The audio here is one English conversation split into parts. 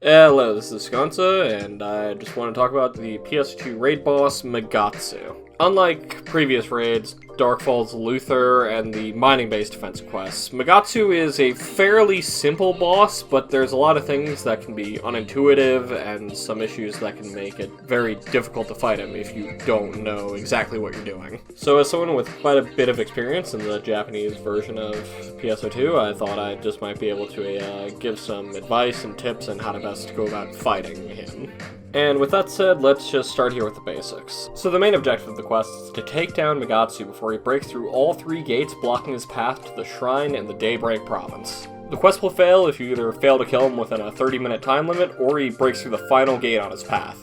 Hello, this is Sconsa, and I just want to talk about the PSO2 raid boss, Magatsu. Unlike previous raids, Darkfall's Luther, and the mining-based defense quests, Magatsu is a fairly simple boss, but there's a lot of things that can be unintuitive, and some issues that can make it very difficult to fight him if you don't know exactly what you're doing. So as someone with quite a bit of experience in the Japanese version of PSO2, I thought I just might be able to give some advice and tips on how to best go about fighting him. And with that said, let's just start here with the basics. So the main objective of the quest is to take down Magatsu before he breaks through all three gates blocking his path to the shrine in the Daybreak province. The quest will fail if you either fail to kill him within a 30-minute time limit, or he breaks through the final gate on his path.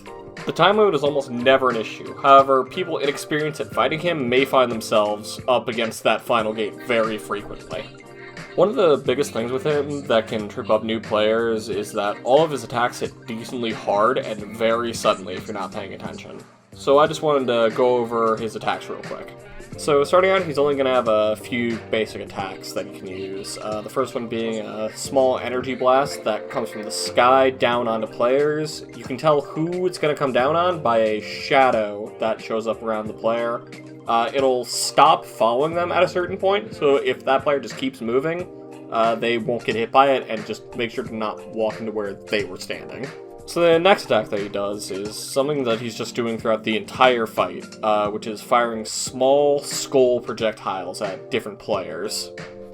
The time limit is almost never an issue, however, people inexperienced at fighting him may find themselves up against that final gate very frequently. One of the biggest things with him that can trip up new players is that all of his attacks hit decently hard and very suddenly if you're not paying attention. So I just wanted to go over his attacks real quick. So starting out, he's only going to have a few basic attacks that he can use. The first one being a small energy blast that comes from the sky down onto players. You can tell who it's going to come down on by a shadow that shows up around the player. It'll stop following them at a certain point, so if that player just keeps moving, they won't get hit by it, and just make sure to not walk into where they were standing. So the next attack that he does is something that he's just doing throughout the entire fight, which is firing small skull projectiles at different players.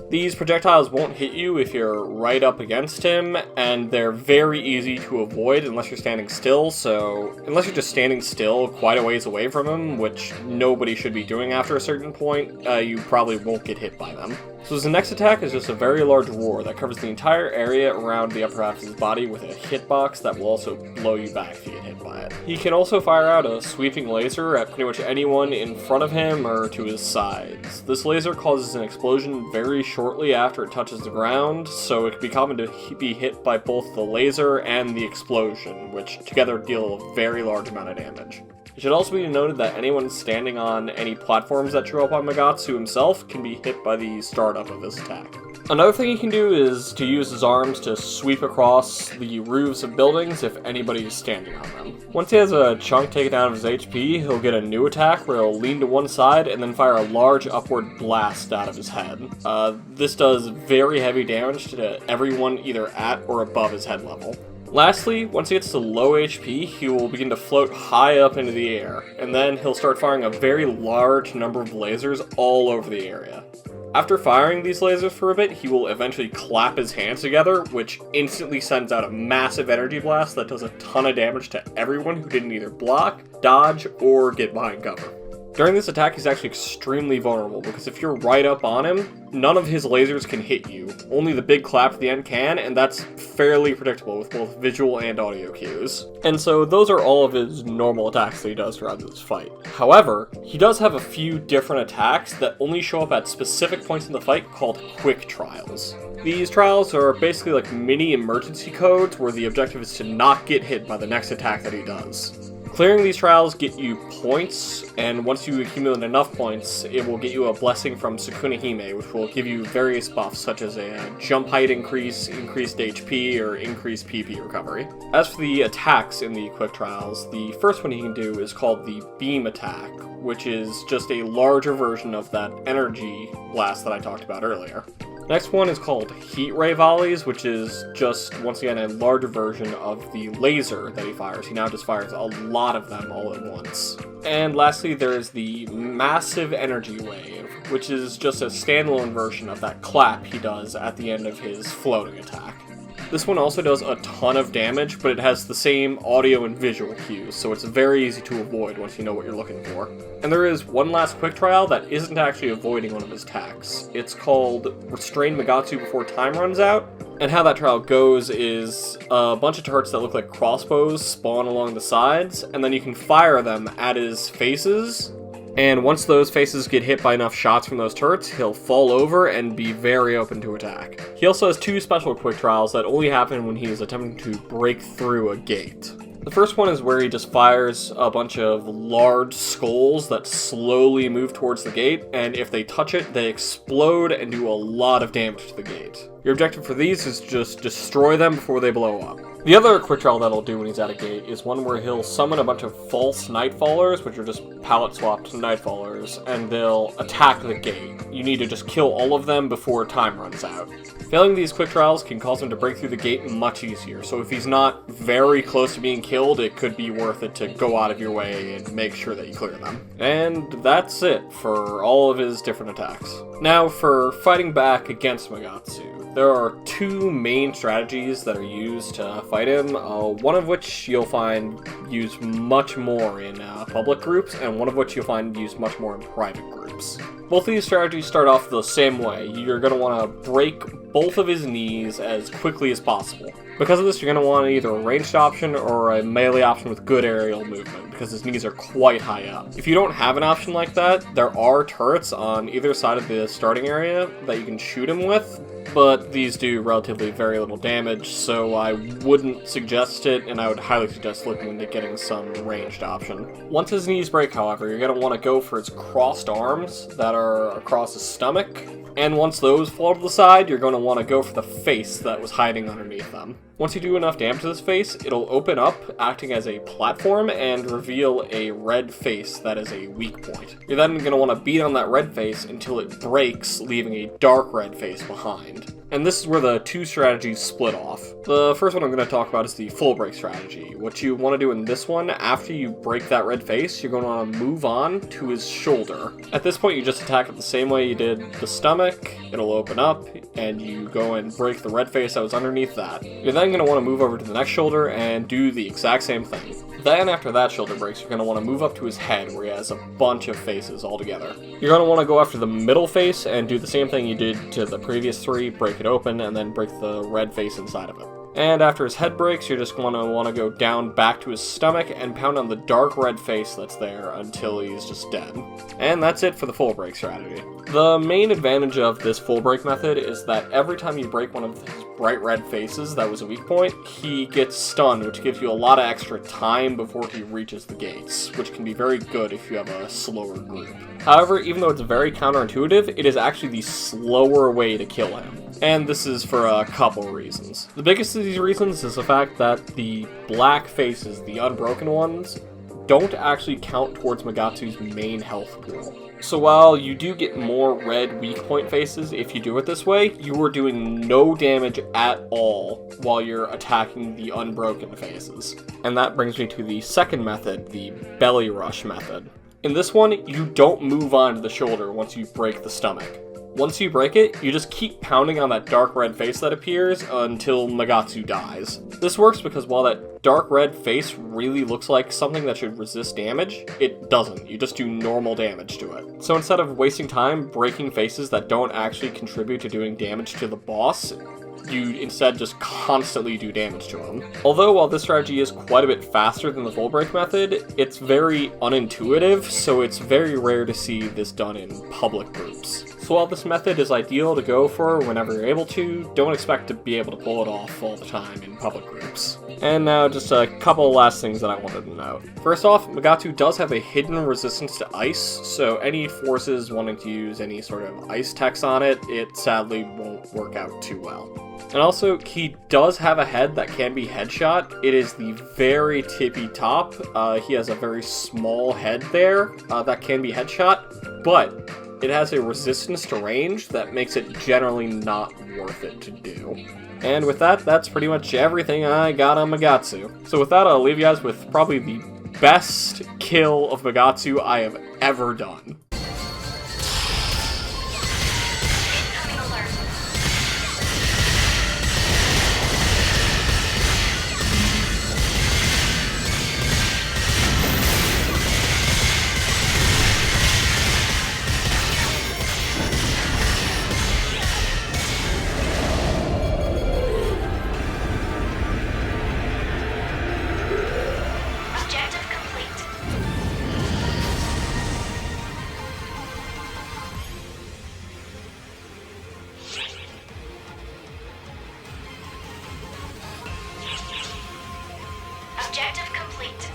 These projectiles won't hit you if you're right up against him, and they're very easy to avoid unless you're standing still, so unless you're just standing still quite a ways away from him, which nobody should be doing after a certain point, you probably won't get hit by them. So his next attack is just a very large roar that covers the entire area around the upper half of his body with a hitbox that will also blow you back if you get hit by it. He can also fire out a sweeping laser at pretty much anyone in front of him or to his sides. This laser causes an explosion very shortly after it touches the ground, so it can be common to be hit by both the laser and the explosion, which together deal a very large amount of damage. It should also be noted that anyone standing on any platforms that show up on Magatsu himself can be hit by the startup of this attack. Another thing he can do is to use his arms to sweep across the roofs of buildings if anybody is standing on them. Once he has a chunk taken out of his HP, he'll get a new attack where he'll lean to one side and then fire a large upward blast out of his head. This does very heavy damage to everyone either at or above his head level. Lastly, once he gets to low HP, he will begin to float high up into the air, and then he'll start firing a very large number of lasers all over the area. After firing these lasers for a bit, he will eventually clap his hands together, which instantly sends out a massive energy blast that does a ton of damage to everyone who didn't either block, dodge, or get behind cover. During this attack, he's actually extremely vulnerable, because if you're right up on him, none of his lasers can hit you. Only the big clap at the end can, and that's fairly predictable with both visual and audio cues. And so those are all of his normal attacks that he does throughout this fight. However, he does have a few different attacks that only show up at specific points in the fight called quick trials. These trials are basically like mini emergency codes where the objective is to not get hit by the next attack that he does. Clearing these trials get you points, and once you accumulate enough points, it will get you a blessing from Sukunahime, which will give you various buffs such as a jump height increase, increased HP, or increased PP recovery. As for the attacks in the quick trials, the first one you can do is called the beam attack, which is just a larger version of that energy blast that I talked about earlier. Next one is called Heat Ray Volleys, which is just, once again, a larger version of the laser that he fires. He now just fires a lot of them all at once. And lastly, there is the Massive Energy Wave, which is just a standalone version of that clap he does at the end of his floating attack. This one also does a ton of damage, but it has the same audio and visual cues, so it's very easy to avoid once you know what you're looking for. And there is one last quick trial that isn't actually avoiding one of his attacks. It's called Restrain Magatsu Before Time Runs Out, and how that trial goes is a bunch of turrets that look like crossbows spawn along the sides, and then you can fire them at his faces. And once those faces get hit by enough shots from those turrets, he'll fall over and be very open to attack. He also has two special quick trials that only happen when he is attempting to break through a gate. The first one is where he just fires a bunch of large skulls that slowly move towards the gate, and if they touch it, they explode and do a lot of damage to the gate. Your objective for these is just destroy them before they blow up. The other quick trial that'll do when he's at a gate is one where he'll summon a bunch of false Nightfallers, which are just palette-swapped Nightfallers, and they'll attack the gate. You need to just kill all of them before time runs out. Failing these quick trials can cause him to break through the gate much easier, so if he's not very close to being killed, it could be worth it to go out of your way and make sure that you clear them. And that's it for all of his different attacks. Now, for fighting back against Magatsu, there are two main strategies that are used to fight him, one of which you'll find used much more in public groups, and one of which you'll find used much more in private groups. Both of these strategies start off the same way. You're going to want to break both of his knees as quickly as possible. Because of this, you're going to want either a ranged option or a melee option with good aerial movement, because his knees are quite high up. If you don't have an option like that, there are turrets on either side of the starting area that you can shoot him with, but these do relatively very little damage, so I wouldn't suggest it, and I would highly suggest looking into getting some ranged option. Once his knees break, however, you're going to want to go for his crossed arms that are across his stomach, and once those fall to the side, you're going to want to go for the face that was hiding underneath them. Once you do enough damage to this face, it'll open up, acting as a platform, and reveal a red face that is a weak point. You're then going to want to beat on that red face until it breaks, leaving a dark red face behind. And this is where the two strategies split off. The first one I'm going to talk about is the full break strategy. What you want to do in this one, after you break that red face, you're going to want to move on to his shoulder. At this point, you just attack it the same way you did the stomach. It'll open up, and you go and break the red face that was underneath that. You're then going to want to move over to the next shoulder and do the exact same thing. Then after that shoulder breaks, you're going to want to move up to his head where he has a bunch of faces all together. You're going to want to go after the middle face and do the same thing you did to the previous three, break it open, and then break the red face inside of it. And after his head breaks, you're just going to want to go down back to his stomach and pound on the dark red face that's there until he's just dead. And that's it for the full break strategy. The main advantage of this full break method is that every time you break one of his bright red faces that was a weak point, he gets stunned, which gives you a lot of extra time before he reaches the gates, which can be very good if you have a slower group. However, even though it's very counterintuitive, it is actually the slower way to kill him. And this is for a couple reasons. The biggest of these reasons is the fact that the black faces, the unbroken ones, don't actually count towards Magatsu's main health pool. So while you do get more red weak point faces if you do it this way, you are doing no damage at all while you're attacking the unbroken faces. And that brings me to the second method, the belly rush method. In this one, you don't move on to the shoulder once you break the stomach. Once you break it, you just keep pounding on that dark red face that appears until Magatsu dies. This works because while that dark red face really looks like something that should resist damage, it doesn't. You just do normal damage to it. So instead of wasting time breaking faces that don't actually contribute to doing damage to the boss, you instead just constantly do damage to him. Although while this strategy is quite a bit faster than the full break method, it's very unintuitive, so it's very rare to see this done in public groups. So while this method is ideal to go for whenever you're able to, don't expect to be able to pull it off all the time in public groups. And now just a couple last things that I wanted to note. First off, Magatsu does have a hidden resistance to ice, so any forces wanting to use any sort of ice techs on it, it sadly won't work out too well. And also, he does have a head that can be headshot. It is the very tippy top. He has a very small head there that can be headshot, but it has a resistance to range that makes it generally not worth it to do. And with that, that's pretty much everything I got on Magatsu. So with that, I'll leave you guys with probably the best kill of Magatsu I have ever done. Objective complete.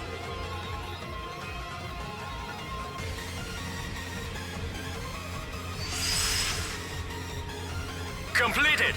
Completed!